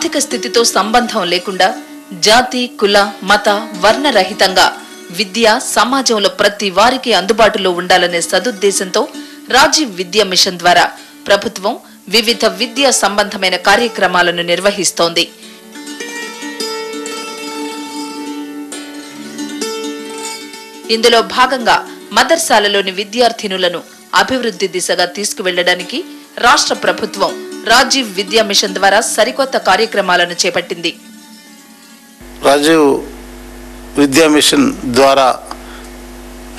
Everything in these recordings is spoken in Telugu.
ఆర్థిక స్థితితో సంబంధం లేకుండా జాతి, కుల, మత, వర్ణ రహితంగా విద్య సమాజంలో ప్రతి వారికి అందుబాటులో ఉండాలనే సదుద్దేశంతో రాజీవ్ విద్యా మిషన్ ద్వారా ప్రభుత్వం వివిధ విద్యా సంబంధమైన కార్యక్రమాలను నిర్వహిస్తోంది. ఇందులో భాగంగా మదర్సాలలోని విద్యార్థినులను అభివృద్ధి దిశగా తీసుకువెళ్లడానికి రాష్ట్ర ప్రభుత్వం రాజీవ్ విద్యా మిషన్ ద్వారా సరికొత్త కార్యక్రమాలను చేపట్టింది. రాజీవ్ విద్యా మిషన్ ద్వారా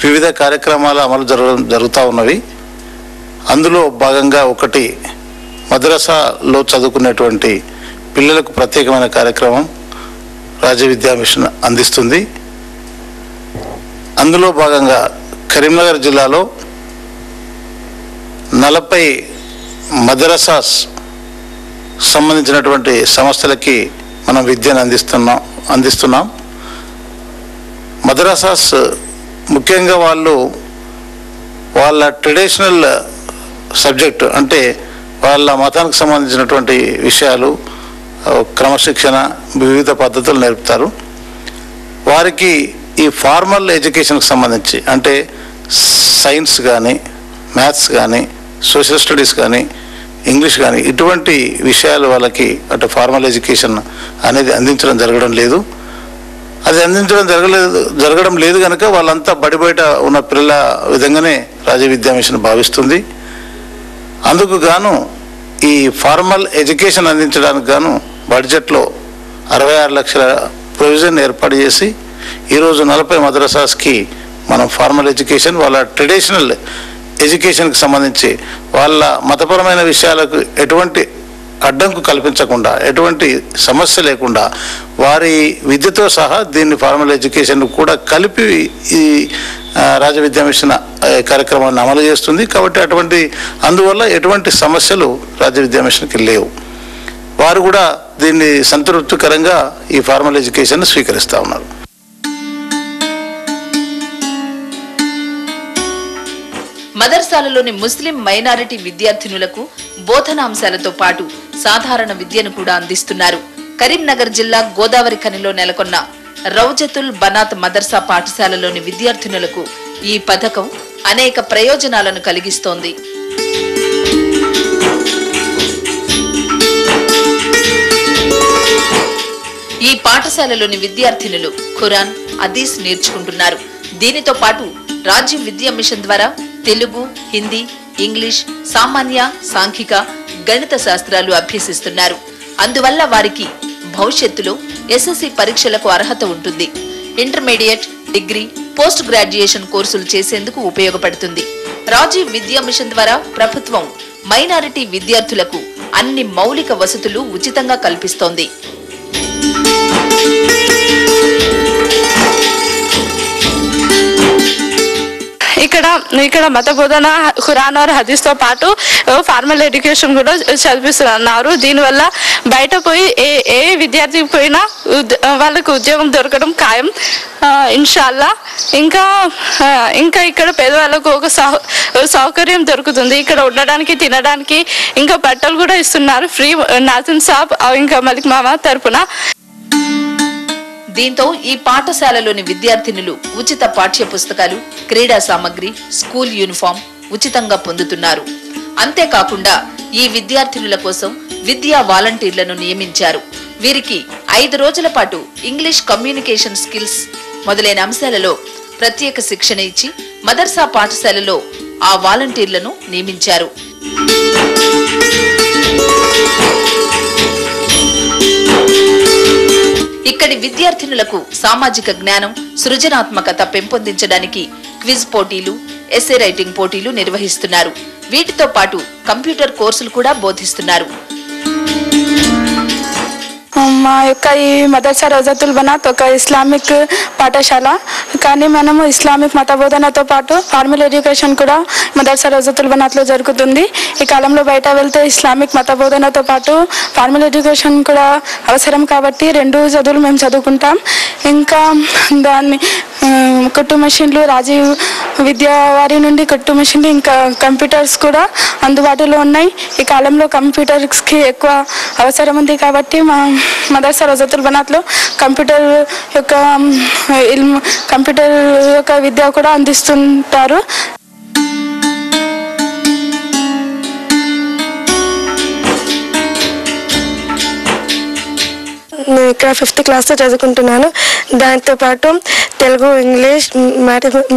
వివిధ కార్యక్రమాలు అమలు జరుగుతూ ఉన్నవి. అందులో భాగంగా ఒకటి మద్రసాలో చదువుకునేటువంటి పిల్లలకు ప్రత్యేకమైన కార్యక్రమం రాజీవ్ విద్యా మిషన్ అందిస్తుంది. అందులో భాగంగా కరీంనగర్ జిల్లాలో 40 మద్రసాస్ సంబంధించినటువంటి సంస్థలకి మనం విద్యను అందిస్తున్నాం. మద్రసాస్ ముఖ్యంగా వాళ్ళ ట్రెడిషనల్ సబ్జెక్ట్ అంటే వాళ్ళ మతానికి సంబంధించినటువంటి విషయాలు, క్రమశిక్షణ, వివిధ పద్ధతులు నేర్పుతారు. వారికి ఈ ఫార్మల్ ఎడ్యుకేషన్కి సంబంధించి అంటే సైన్స్ కానీ, మ్యాథ్స్ కానీ, సోషల్ స్టడీస్ కానీ, ఇంగ్లీష్ కానీ ఇటువంటి విషయాలు వాళ్ళకి అంటే ఫార్మల్ ఎడ్యుకేషన్ అనేది అందించడం జరగడం లేదు. అది జరగడం లేదు కనుక వాళ్ళంతా బడి బయట ఉన్న పిల్లల విధంగానే రాజీవ్ విద్యా మిషన్ భావిస్తుంది. అందుకు గాను ఈ ఫార్మల్ ఎడ్యుకేషన్ అందించడానికి గాను బడ్జెట్లో 66 లక్షల ప్రొవిజన్ ఏర్పాటు చేసి ఈరోజు 40 మద్రసాస్కి మనం ఫార్మల్ ఎడ్యుకేషన్, వాళ్ళ ట్రెడిషనల్ ఎడ్యుకేషన్కి సంబంధించి వాళ్ళ మతపరమైన విషయాలకు ఎటువంటి అడ్డంకు కల్పించకుండా, ఎటువంటి సమస్య లేకుండా వారి విద్యతో సహా దీన్ని ఫార్మల్ ఎడ్యుకేషన్ కూడా కలిపి ఈ రాజీవ్ విద్యా మిషన్ కార్యక్రమాన్ని అమలు చేస్తుంది. కాబట్టి అందువల్ల ఎటువంటి సమస్యలు రాజీవ్ విద్యా మిషన్కి లేవు. వారు కూడా దీన్ని సంతృప్తికరంగా ఈ ఫార్మల్ ఎడ్యుకేషన్ స్వీకరిస్తూ ఉన్నారు. మదర్సాలలోని ముస్లిం మైనారిటీ విద్యార్థినులకు బోధనాంశాలతో పాటు సాధారణ విద్యను కూడా అందిస్తున్నారు. కరీంనగర్ జిల్లా గోదావరి ఖనిలో నెలకొన్న రౌజతుల్ బనాత్ మదర్సా పాఠశాలలోని విద్యార్థినులకు ఈ పథకం అనేక ప్రయోజనాలను కలిగిస్తోంది. ఈ పాఠశాలలోని విద్యార్థినులు ఖురాన్, హదీస్ నేర్చుకుంటున్నారు. దీనితో పాటు రాజీవ్ విద్యా మిషన్ ద్వారా తెలుగు, హిందీ, ఇంగ్లీష్, సామాన్య, సాంఘిక, గణిత శాస్త్రాలు అభ్యసిస్తున్నారు. అందువల్ల వారికి భవిష్యత్తులో ఎస్ఎస్సి పరీక్షలకు అర్హత ఉంటుంది. ఇంటర్మీడియట్, డిగ్రీ, పోస్ట్ గ్రాడ్యుయేషన్ కోర్సులు చేసేందుకు ఉపయోగపడుతుంది. రాజీవ్ విద్యా మిషన్ ద్వారా ప్రభుత్వం మైనారిటీ విద్యార్థులకు అన్ని మౌలిక వసతులు ఉచితంగా కల్పిస్తోంది. ఇక్కడ మత బోధన, ఖురాన్ और హదీస్ తో పాటు ఫార్మల్ ఎడ్యుకేషన్ కూడా చదివిస్తున్నారు. దీనివల్ల బయట పోయి ఏ విద్యార్థికి పోయినా వాళ్ళకు ఉద్యోగం దొరకడం ఖాయం ఇన్షాల్లా. ఇంకా ఇక్కడ పేదవాళ్ళకు ఒక సౌకర్యం దొరుకుతుంది. ఇక్కడ ఉండడానికి, తినడానికి, ఇంకా బట్టలు కూడా ఇస్తున్నారు ఫ్రీ నాజిన్ సాబ్ ఇంకా మలిక్ మామ తరపున. దీంతో ఈ పాఠశాలలోని విద్యార్థినులు ఉచిత పాఠ్య పుస్తకాలు, క్రీడా సామగ్రి, స్కూల్ యూనిఫామ్ ఉచితంగా పొందుతున్నారు. అంతేకాకుండా ఈ విద్యార్థినుల కోసం విద్యా వాలంటీర్లను నియమించారు. వీరికి 5 రోజుల పాటు ఇంగ్లీష్ కమ్యూనికేషన్ స్కిల్స్ మొదలైన అంశాలలో ప్రత్యేక శిక్షణ ఇచ్చి మదర్సా పాఠశాలలో ఆ వాలంటీర్లను నియమించారు. ఇక్కడి విద్యార్థినులకు సామాజిక జ్ఞానం, సృజనాత్మకత పెంపొందించడానికి క్విజ్ పోటీలు, ఎస్సే రైటింగ్ పోటీలు నిర్వహిస్తున్నారు. వీటితో పాటు కంప్యూటర్ కోర్సులు కూడా బోధిస్తున్నారు. మా యొక్క ఈ మదర్సా రోజతుల్ బనాత్ ఒక ఇస్లామిక్ పాఠశాల, కానీ మనము ఇస్లామిక్ మత బోధనతో పాటు ఫార్మల్ ఎడ్యుకేషన్ కూడా మదర్సా రోజతుల్ బనాత్లో జరుగుతుంది. ఈ కాలంలో బయట వెళ్తే ఇస్లామిక్ మత బోధనతో పాటు ఫార్మల్ ఎడ్యుకేషన్ కూడా అవసరం కాబట్టి 2 చదువులు మేము చదువుకుంటాం. ఇంకా దాన్ని కుట్టు మెషిన్లు, రాజీవ్ విద్యా వారి నుండి కుట్టు మెషిన్లు, ఇంకా కంప్యూటర్స్ కూడా అందుబాటులో ఉన్నాయి. ఈ కాలంలో కంప్యూటర్స్కి ఎక్కువ అవసరం ఉంది కాబట్టి మా మదర్సా రోజతుల్ బనాత్లో కంప్యూటర్ యొక్క విద్య కూడా అందిస్తుంటారు. నేను ఇక్కడ 5th క్లాస్లో చదువుకుంటున్నాను. దాంతోపాటు తెలుగు, ఇంగ్లీష్,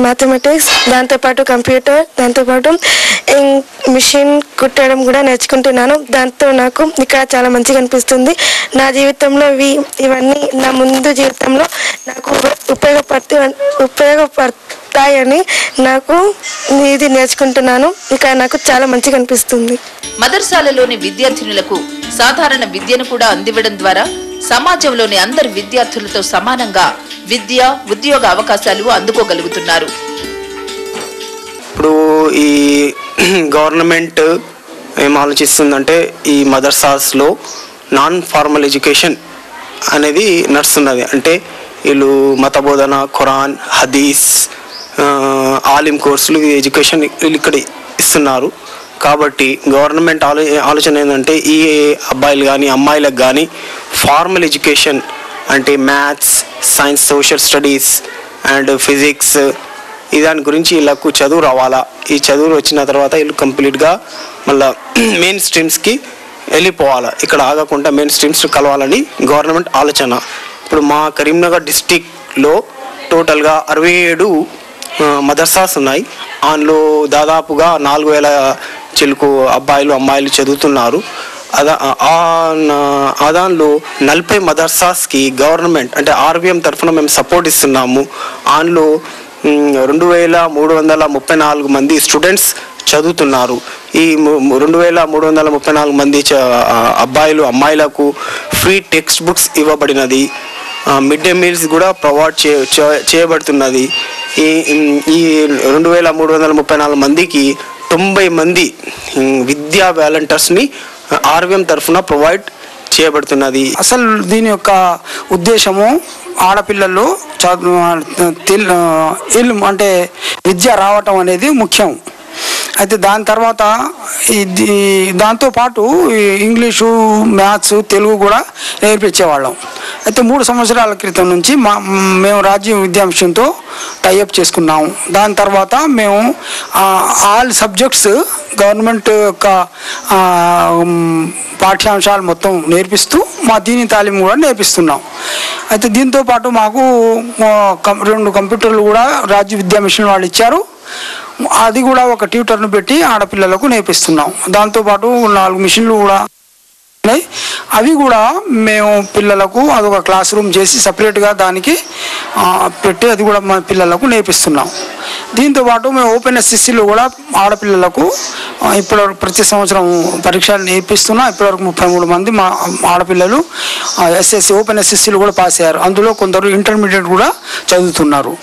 మ్యాథమెటిక్స్, దాంతోపాటు కంప్యూటర్, దాంతోపాటు మిషన్ కుట్టడం కూడా నేర్చుకుంటున్నాను. దాంతో నాకు ఇక్కడ చాలా మంచిగా అనిపిస్తుంది. నా జీవితంలో ఇవన్నీ నా ముందు జీవితంలో నాకు ఉపయోగపడతాయని నాకు ఇది నేర్చుకుంటున్నాను. ఇక్కడ నాకు చాలా మంచిగా అనిపిస్తుంది. మదర్సాలలోని విద్యార్థినులకు సాధారణ విద్యను కూడా అందివ్వడం ద్వారా సమాజంలోని అందరి విద్యార్థులతో సమానంగా విద్య, ఉద్యోగ అవకాశాలు అందుకోగలుగుతున్నారు. ఇప్పుడు ఈ గవర్నమెంట్ ఏం ఆలోచిస్తుందంటే ఈ మదర్సాస్లో నాన్ ఫార్మల్ ఎడ్యుకేషన్ అనేది నడుస్తున్నది. అంటే వీళ్ళు మత బోధన, ఖురాన్, హదీస్, ఆలిం కోర్సులు ఎడ్యుకేషన్ వీళ్ళు ఇక్కడ ఇస్తున్నారు. కాబట్టి గవర్నమెంట్ ఆలోచన ఏంటంటే ఈ అబ్బాయిలు కానీ అమ్మాయిలకు కానీ ఫార్మల్ ఎడ్యుకేషన్ అంటే maths, science, social studies and physics దాని గురించి వీళ్ళకు చదువు రావాలా. ఈ చదువు వచ్చిన తర్వాత వీళ్ళు కంప్లీట్గా మళ్ళీ మెయిన్ స్ట్రీమ్స్కి వెళ్ళిపోవాలా. ఇక్కడ ఆగకుండా మెయిన్ స్ట్రీమ్స్ కలవాలని గవర్నమెంట్ ఆలోచన. ఇప్పుడు మా కరీంనగర్ డిస్టిక్లో టోటల్గా 67 మదర్సాస్ ఉన్నాయి. అందులో దాదాపుగా 4000 చిలుకు అబ్బాయిలు అమ్మాయిలు చదువుతున్నారు. దానిలో 40 మదర్సాస్కి గవర్నమెంట్ అంటే RVM తరఫున మేము సపోర్ట్ ఇస్తున్నాము. అందులో 2334 మంది స్టూడెంట్స్ చదువుతున్నారు. ఈ 2334 మంది అబ్బాయిలు అమ్మాయిలకు ఫ్రీ టెక్స్ట్ బుక్స్ ఇవ్వబడినది. మిడ్ డే మీల్స్ కూడా ప్రొవైడ్ చేయబడుతున్నది. ఈ 2334 మందికి 90 మంది విద్యా వాలంటీర్స్ని RVM తరఫున ప్రొవైడ్ చేయబడుతున్నది. అసలు దీని యొక్క ఉద్దేశము ఆడపిల్లలు అంటే విద్య రావటం అనేది ముఖ్యం. అయితే దాని తర్వాత దాంతోపాటు ఇంగ్లీషు, మ్యాథ్స్, తెలుగు కూడా నేర్పించేవాళ్ళం. అయితే 3 సంవత్సరాల క్రితం నుంచి మేము రాజ్య విద్యా మిషన్తో టైఅప్ చేసుకున్నాము. దాని తర్వాత మేము ఆల్ సబ్జెక్ట్స్ గవర్నమెంట్ యొక్క పాఠ్యాంశాలు మొత్తం నేర్పిస్తూ మా దీని తాలీం కూడా నేర్పిస్తున్నాం. అయితే దీంతోపాటు మాకు 2 కంప్యూటర్లు కూడా రాజ్య విద్యా మిషన్ వాళ్ళు ఇచ్చారు. అది కూడా ఒక ట్యూటర్ను పెట్టి ఆడపిల్లలకు నేర్పిస్తున్నాం. దాంతోపాటు 4 మిషన్లు కూడా ఉన్నాయి. అవి కూడా మేము పిల్లలకు అదొక క్లాస్ రూమ్ చేసి సపరేట్గా దానికి పెట్టి అది కూడా మా పిల్లలకు నేర్పిస్తున్నాం. దీంతోపాటు మేము ఓపెన్ SSCలో కూడా ఆడపిల్లలకు ఇప్పటివరకు ప్రతి సంవత్సరం పరీక్షలు నేర్పిస్తున్నాం. ఇప్పటివరకు 33 మంది మా ఆడపిల్లలు SSC ఓపెన్ SSCలో కూడా పాస్ అయ్యారు. అందులో కొందరు ఇంటర్మీడియట్ కూడా చదువుతున్నారు.